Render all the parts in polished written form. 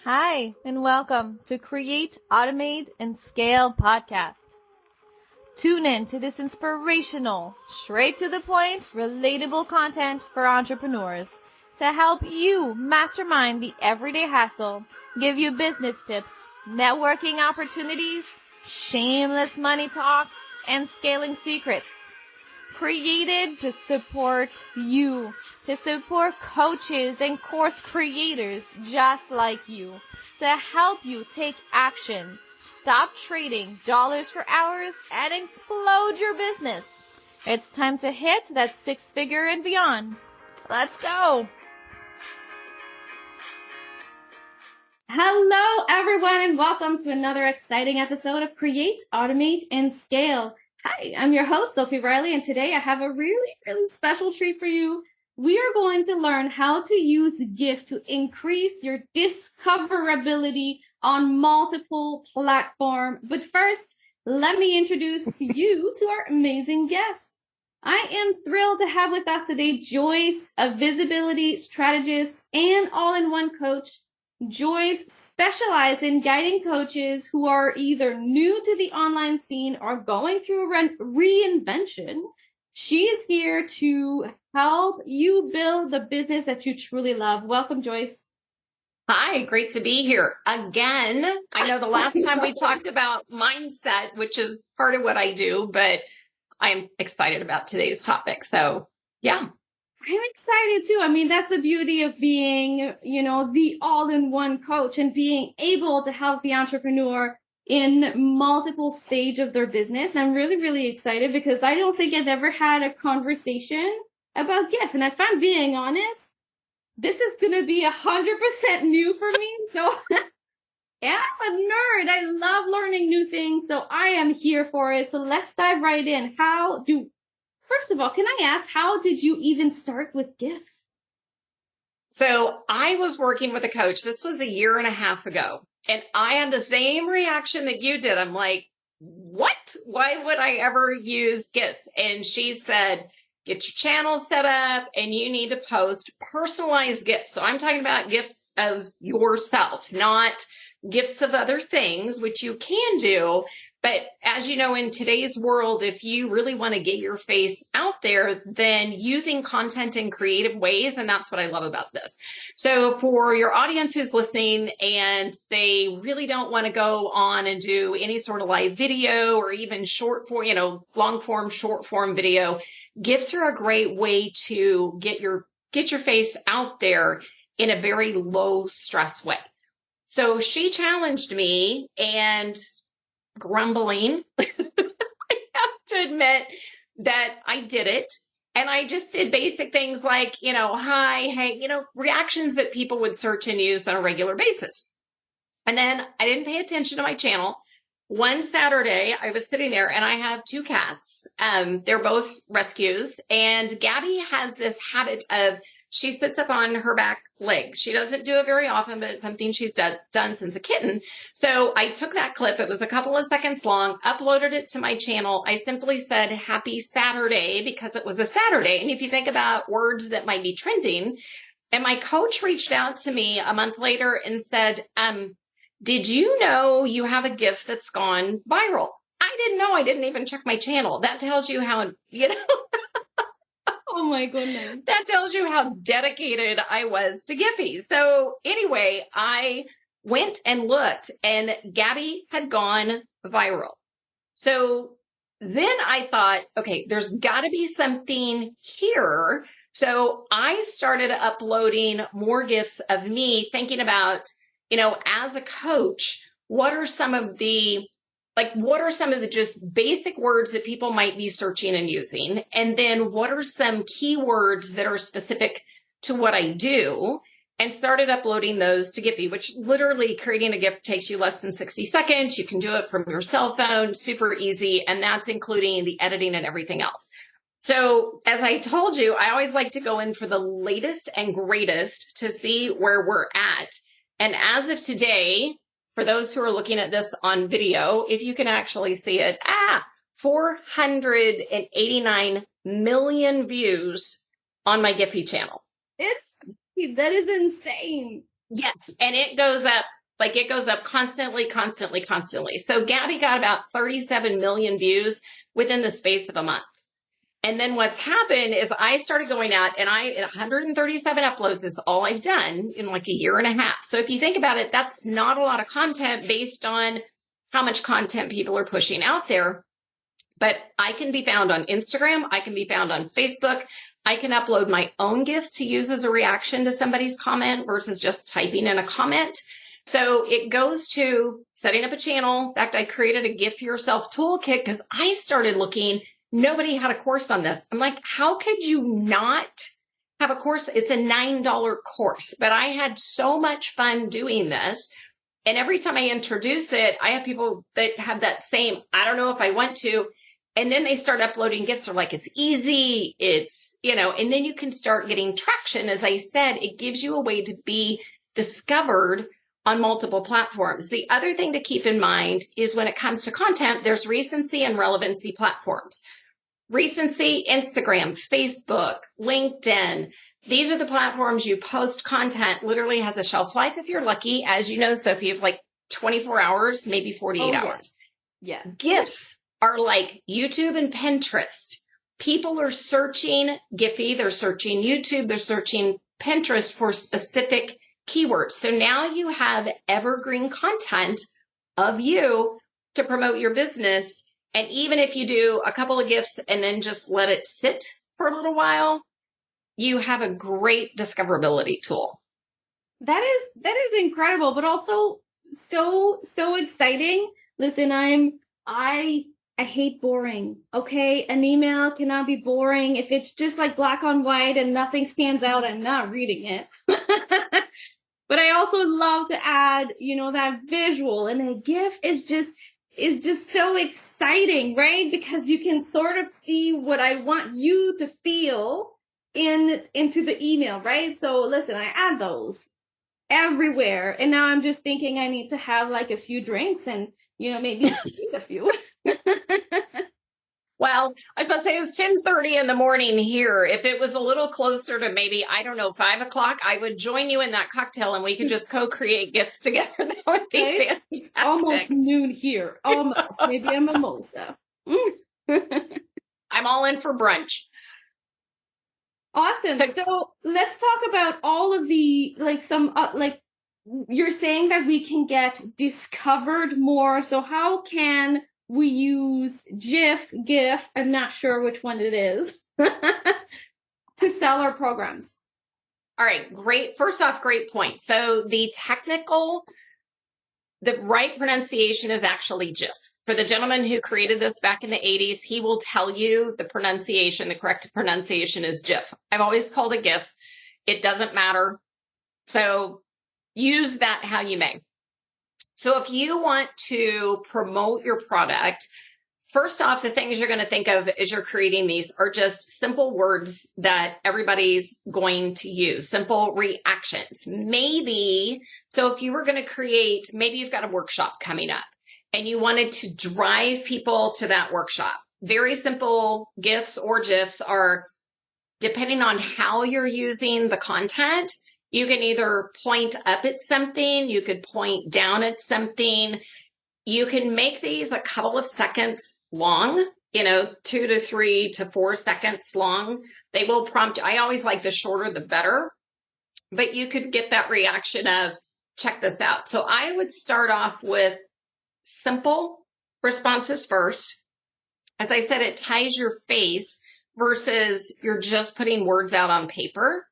Hi, and welcome to Create, Automate, and Scale podcast. Tune in to this inspirational, straight to the point, relatable content for entrepreneurs to help you mastermind the everyday hassle, give you business tips, networking opportunities, shameless money talks, and scaling secrets. Created to support you, to support coaches and course creators just like you, to help you take action, stop trading dollars for hours, and explode your business. It's time to hit that six-figure and beyond. Let's go! Hello, everyone, and welcome to another exciting episode of Create, Automate, and Scale. Hi, I'm your host, Sophie Riley, and today I have a really special treat for you. We are going to learn how to use GIF to increase your discoverability on multiple platforms. But first, let me introduce you to our amazing guest. I am thrilled to have with us today Joyce, a visibility strategist and all-in-one coach. Joyce specializes in guiding coaches who are either new to the online scene or going through a reinvention. She is here to help you build the business that you truly love. Welcome, Joyce. Hi, great to be here again. I know the last time we talked about mindset, which is part of what I do, but I'm excited about today's topic. So, yeah. I'm excited too. I mean, that's the beauty of being, the all-in-one coach and being able to help the entrepreneur in multiple stages of their business. I'm really excited because I don't think I've ever had a conversation about GIF. And if I'm being honest, this is going to be 100% new for me. So yeah, I'm a nerd. I love learning new things. So I am here for it. So let's dive right in. First of all, can I ask, how did you even start with GIFs? So I was working with a coach. This was 1.5 years ago. And I had the same reaction that you did. I'm like, what? Why would I ever use GIFs? And she said, get your channel set up and you need to post personalized GIFs. So I'm talking about GIFs of yourself, not GIFs of other things, which you can do. But as you know, in today's world, if you really want to get your face out there, then using content in creative ways, and that's what I love about this. So for your audience who's listening and they really don't want to go on and do any sort of live video or even long form, short form video, GIFs are a great way to get your face out there in a very low stress way. So she challenged me, and grumbling, I have to admit that I did it. And I just did basic things like, hi, hey, reactions that people would search and use on a regular basis. And then I didn't pay attention to my channel. One Saturday, I was sitting there and I have 2 cats. They're both rescues. And Gabby has this habit of, she sits up on her back leg. She doesn't do it very often, but it's something she's done since a kitten. So I took that clip. It was a couple of seconds long, uploaded it to my channel. I simply said, happy Saturday, because it was a Saturday. And if you think about words that might be trending, and my coach reached out to me a month later and said, did you know you have a GIF that's gone viral? I didn't know. I didn't even check my channel. That tells you how, Oh my goodness. That tells you how dedicated I was to Giphy. So anyway, I went and looked and Gabby had gone viral. So then I thought, okay, there's got to be something here. So I started uploading more GIFs of me thinking about, as a coach, what are some of the just basic words that people might be searching and using? And then what are some keywords that are specific to what I do? And started uploading those to Giphy, which literally creating a GIF takes you less than 60 seconds. You can do it from your cell phone, super easy. And that's including the editing and everything else. So as I told you, I always like to go in for the latest and greatest to see where we're at. And as of today, for those who are looking at this on video, if you can actually see it, 489 million views on my Giphy channel. That is insane. Yes. And it goes up, constantly. So Gabby got about 37 million views within the space of a month. And then what's happened is I started going out and 137 uploads is all I've done in like a year and a half. So if you think about it, that's not a lot of content based on how much content people are pushing out there. But I can be found on Instagram. I can be found on Facebook. I can upload my own GIFs to use as a reaction to somebody's comment versus just typing in a comment. So it goes to setting up a channel. In fact, I created a GIF yourself toolkit because I started looking. Nobody had a course on this. I'm like, how could you not have a course? It's a $9 course, but I had so much fun doing this. And every time I introduce it, I have people that have that same, I don't know if I want to. And then they start uploading GIFs. They're like, it's easy. It's, and then you can start getting traction. As I said, it gives you a way to be discovered on multiple platforms. The other thing to keep in mind is when it comes to content, there's recency and relevancy platforms. Recency, Instagram, Facebook, LinkedIn. These are the platforms you post content, literally has a shelf life if you're lucky. As you know, Sophie, like 24 hours, maybe 48 hours. Yeah. GIFs are like YouTube and Pinterest. People are searching Giphy, they're searching YouTube, they're searching Pinterest for specific keywords. So now you have evergreen content of you to promote your business. And even if you do a couple of GIFs and then just let it sit for a little while, you have a great discoverability tool. That is incredible, but also so exciting. Listen, I hate boring. Okay. An email cannot be boring. If it's just like black on white and nothing stands out, I'm not reading it. But I also love to add, that visual, and a GIF is just so exciting, right? Because you can sort of see what I want you to feel into the email, right? So listen, I add those everywhere. And now I'm just thinking I need to have like a few drinks and, maybe eat a few. Well, I was about to say it was 10:30 in the morning here. If it was a little closer to maybe, 5 o'clock, I would join you in that cocktail and we could just co-create GIFs together. That would be fantastic. It's almost noon here. Almost. Maybe a mimosa. I'm all in for brunch. Awesome. So let's talk about all of the, you're saying that we can get discovered more. So how can we use GIF, I'm not sure which one it is, to sell our programs? All right, great. First off, great point. So the right pronunciation is actually GIF. For the gentleman who created this back in the 80s, he will tell you the correct pronunciation is GIF. I've always called it GIF. It doesn't matter. So use that how you may. So if you want to promote your product, first off, the things you're going to think of as you're creating these are just simple words that everybody's going to use, simple reactions. So if you were going to create, maybe you've got a workshop coming up and you wanted to drive people to that workshop. Very simple GIFs or GIFs are, depending on how you're using the content, you can either point up at something, you could point down at something. You can make these a couple of seconds long, 2 to 3 to 4 seconds long. They will prompt. I always like the shorter, the better, but you could get that reaction of, check this out. So I would start off with simple responses first. As I said, it ties your face versus you're just putting words out on paper.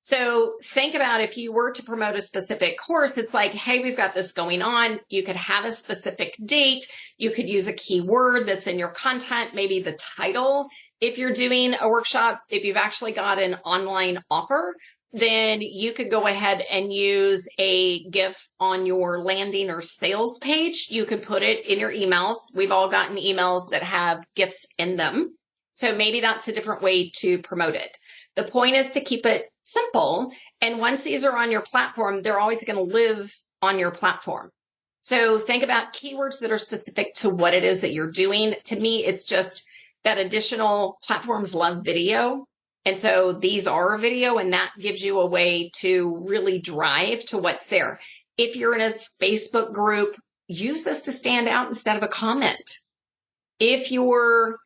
So think about if you were to promote a specific course, it's like, hey, we've got this going on. You could have a specific date. You could use a keyword that's in your content, maybe the title. If you're doing a workshop, if you've actually got an online offer, then you could go ahead and use a GIF on your landing or sales page. You could put it in your emails. We've all gotten emails that have GIFs in them. So maybe that's a different way to promote it. The point is to keep it simple. And once these are on your platform, they're always going to live on your platform. So think about keywords that are specific to what it is that you're doing. To me, it's just that additional platforms love video. And so these are a video, and that gives you a way to really drive to what's there. If you're in a Facebook group, use this to stand out instead of a comment. If you're,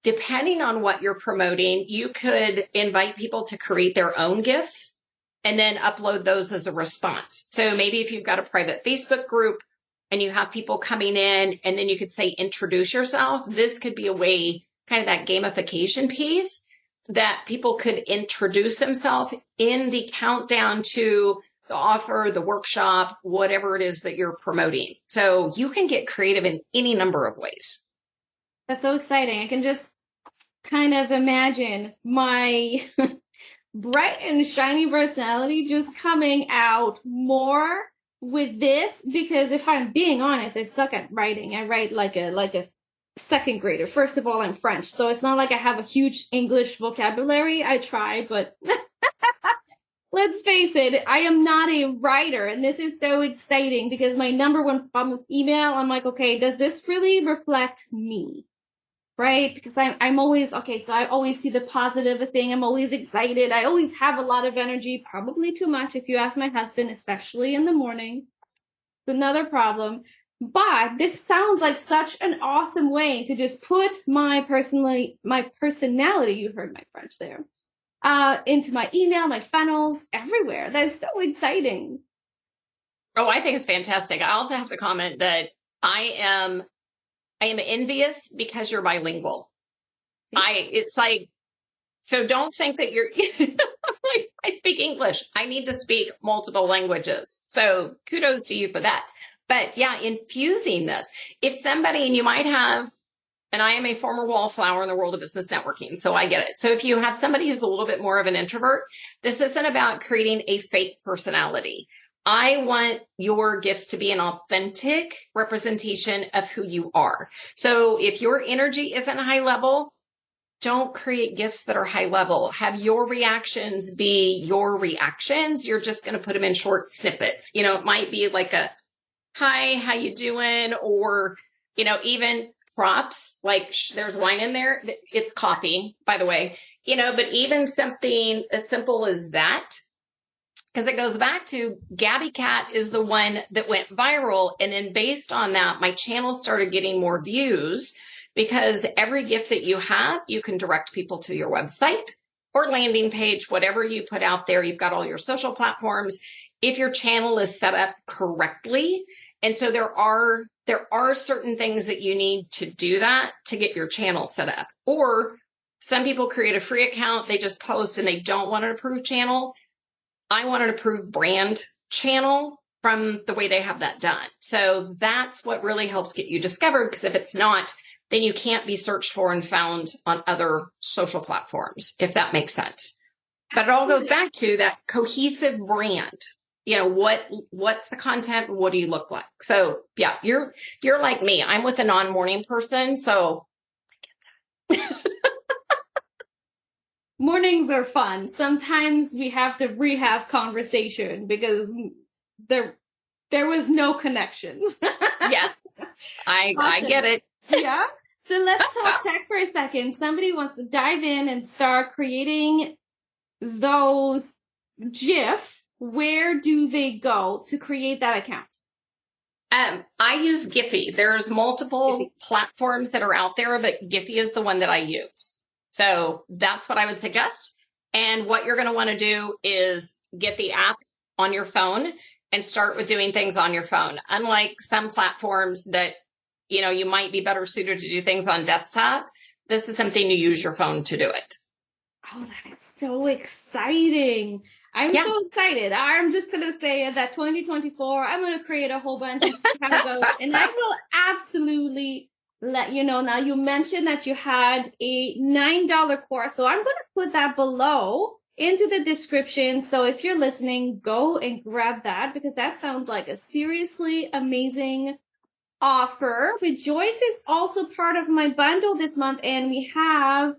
depending on what you're promoting, you could invite people to create their own GIFs and then upload those as a response. So maybe if you've got a private Facebook group and you have people coming in, and then you could say, introduce yourself. This could be a way, kind of that gamification piece, that people could introduce themselves in the countdown to the offer, the workshop, whatever it is that you're promoting. So you can get creative in any number of ways. That's so exciting. I can just kind of imagine my bright and shiny personality just coming out more with this, because if I'm being honest, I suck at writing. I write like a second grader. First of all, I'm French, so it's not like I have a huge English vocabulary. I try, but let's face it, I am not a writer, and this is so exciting because my number one problem with email, I'm like, okay, does this really reflect me? Right? Because I'm always, okay, so I always see the positive thing. I'm always excited. I always have a lot of energy, probably too much if you ask my husband, especially in the morning. It's another problem. But this sounds like such an awesome way to just put my personality, you heard my French there, into my email, my funnels, everywhere. That's so exciting. Oh, I think it's fantastic. I also have to comment that I am envious because you're bilingual. It's like, so don't think that you're, like, I speak English. I need to speak multiple languages. So kudos to you for that. But yeah, infusing this, if somebody, and you might have, and I am a former wallflower in the world of business networking, so I get it. So if you have somebody who's a little bit more of an introvert, this isn't about creating a fake personality. I want your gifts to be an authentic representation of who you are. So if your energy isn't high level, don't create gifts that are high level. Have your reactions be your reactions. You're just going to put them in short snippets. You know, it might be like a, hi, how you doing? Or, you know, even props, like there's wine in there. It's coffee, by the way, you know, but even something as simple as that, because it goes back to Gabby Cat is the one that went viral. And then based on that, my channel started getting more views, because every gift that you have, you can direct people to your website or landing page, whatever you put out there. You've got all your social platforms. If your channel is set up correctly. And so there are certain things that you need to do that to get your channel set up. Or some people create a free account, they just post and they don't want an approved channel. I want an approved brand channel from the way they have that done. So that's what really helps get you discovered, because if it's not, then you can't be searched for and found on other social platforms, if that makes sense. But it all goes back to that cohesive brand. You know, what's the content? What do you look like? So yeah, you're like me. I'm with a non-morning person, so I get that. Mornings are fun. Sometimes we have to rehab conversation because there was no connections. Yes, I get it. Yeah. So let's talk tech for a second. Somebody wants to dive in and start creating those GIF. Where do they go to create that account? I use Giphy. There's multiple platforms that are out there, but Giphy is the one that I use. So that's what I would suggest. And what you're going to want to do is get the app on your phone and start with doing things on your phone. Unlike some platforms that, you know, you might be better suited to do things on desktop, this is something you use your phone to do it. Oh, that is so exciting. I'm so excited. I'm just going to say that 2024, I'm going to create a whole bunch of stuff, and I will absolutely let you know. Now, you mentioned that you had a $9 course, so I'm going to put that below into the description. So if you're listening, go and grab that, because that sounds like a seriously amazing offer. But Joyce is also part of my bundle this month, and we have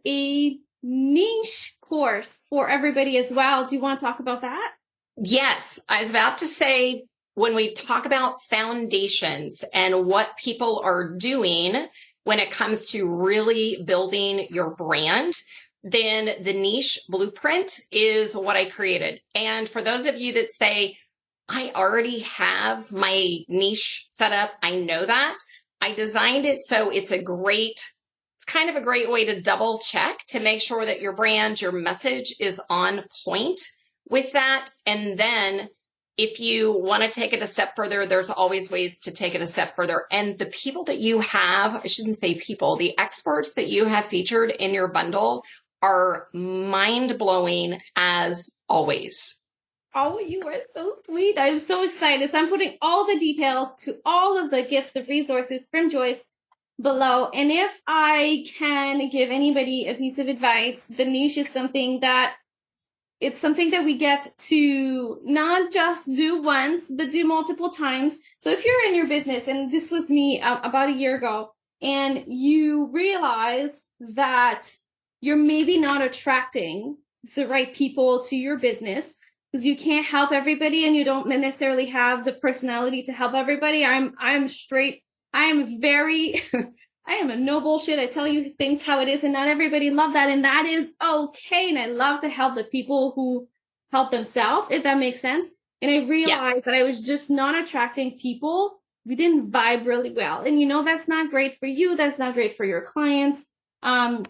a niche course for everybody as well. Do you want to talk about that? Yes, I was about to say, when we talk about foundations and what people are doing when it comes to really building your brand, then the niche blueprint is what I created. And for those of you that say, I already have my niche set up, I know that. I designed it so it's kind of a great way to double check to make sure that your brand, your message is on point with that. And then if you want to take it a step further, there's always ways to take it a step further. And the people that you have, I shouldn't say people, the experts that you have featured in your bundle are mind-blowing as always. Oh, you are so sweet. I'm so excited. So I'm putting all the details to all of the gifts, the resources from Joyce below. And if I can give anybody a piece of advice, the niche is something that we get to not just do once, but do multiple times. So if you're in your business, and this was me about a year ago, and you realize that you're maybe not attracting the right people to your business because you can't help everybody and you don't necessarily have the personality to help everybody. I'm straight. I am a no bullshit. I tell you things how it is, and not everybody love that, and that is okay. And I love to help the people who help themselves, if that makes sense. And I realized that I was just not attracting people. We didn't vibe really well. And that's not great for you. That's not great for your clients.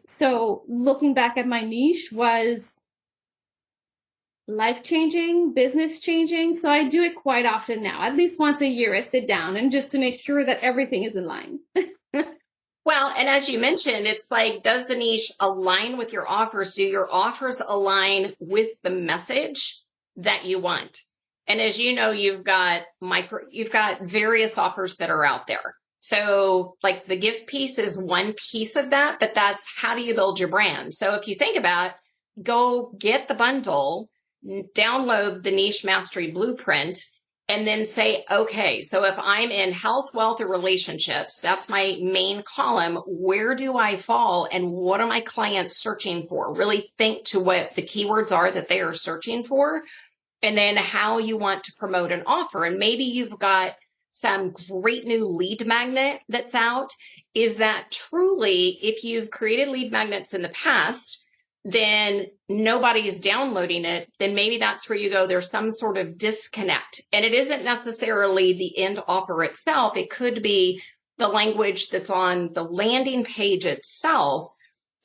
So looking back at my niche was life-changing, business-changing. So I do it quite often now. At least once a year, I sit down and just to make sure that everything is in line. Well, and as you mentioned, it's like, does the niche align with your offers? Do your offers align with the message that you want? And as you know, you've got various offers that are out there. So like the gift piece is one piece of that, but that's how do you build your brand? So if you think about, go get the bundle, download the niche mastery blueprint, and then say, okay, so if I'm in health, wealth, or relationships, that's my main column. Where do I fall and what are my clients searching for? Really think to what the keywords are that they are searching for, and then how you want to promote an offer. And maybe you've got some great new lead magnet that's out. Is that truly, if you've created lead magnets in the past, then nobody is downloading it, then maybe that's where you go, there's some sort of disconnect. And it isn't necessarily the end offer itself. It could be the language that's on the landing page itself.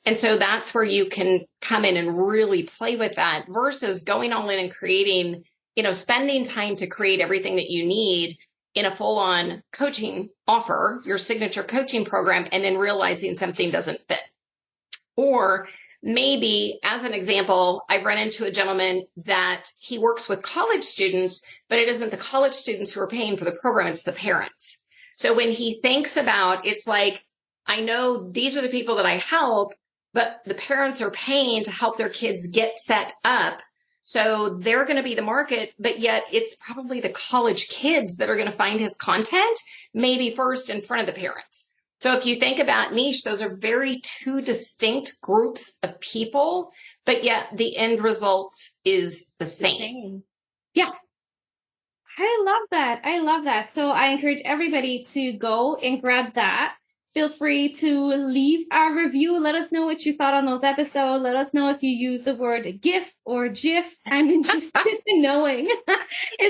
And so that's where you can come in and really play with that versus going all in and creating, spending time to create everything that you need in a full-on coaching offer, your signature coaching program, and then realizing something doesn't fit. Or maybe, as an example, I've run into a gentleman that he works with college students, but it isn't the college students who are paying for the program, it's the parents. So when he thinks about, it's like, I know these are the people that I help, but the parents are paying to help their kids get set up. So they're going to be the market, but yet it's probably the college kids that are going to find his content, maybe first in front of the parents. So if you think about niche, those are very two distinct groups of people, but yet the end result is the same. Yeah. I love that. I love that. So I encourage everybody to go and grab that. Feel free to leave a review. Let us know what you thought on those episodes. Let us know if you use the word GIF or GIF. I'm interested in knowing.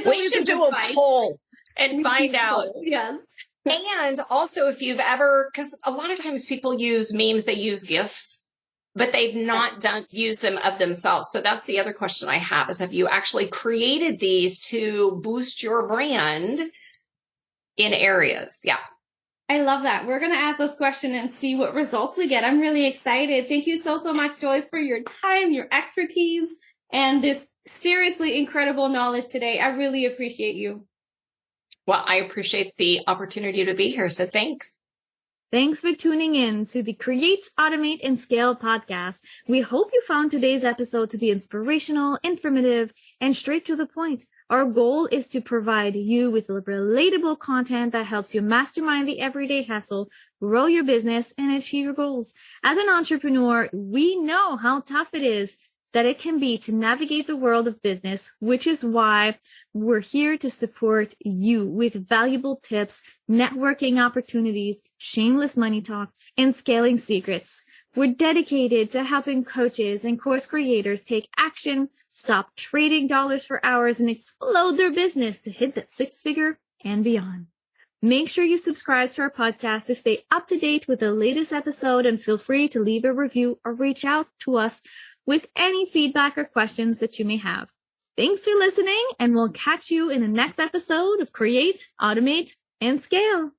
We should do a poll and find out. Yes. And also if you've ever, because a lot of times people use memes, they use GIFs, but they've not used them of themselves. So that's the other question I have is, have you actually created these to boost your brand in areas? Yeah. I love that. We're going to ask those questions and see what results we get. I'm really excited. Thank you so much, Joyce, for your time, your expertise, and this seriously incredible knowledge today. I really appreciate you. Well, I appreciate the opportunity to be here. So thanks. Thanks for tuning in to the Create, Automate, and Scale podcast. We hope you found today's episode to be inspirational, informative, and straight to the point. Our goal is to provide you with relatable content that helps you mastermind the everyday hustle, grow your business, and achieve your goals. As an entrepreneur, we know how tough it is that it can be to navigate the world of business, which is why we're here to support you with valuable tips, networking opportunities, shameless money talk, and scaling secrets. We're dedicated to helping coaches and course creators take action, stop trading dollars for hours, and explode their business to hit that six-figure and beyond. Make sure you subscribe to our podcast to stay up to date with the latest episode, and feel free to leave a review or reach out to us with any feedback or questions that you may have. Thanks for listening, and we'll catch you in the next episode of Create, Automate, and Scale.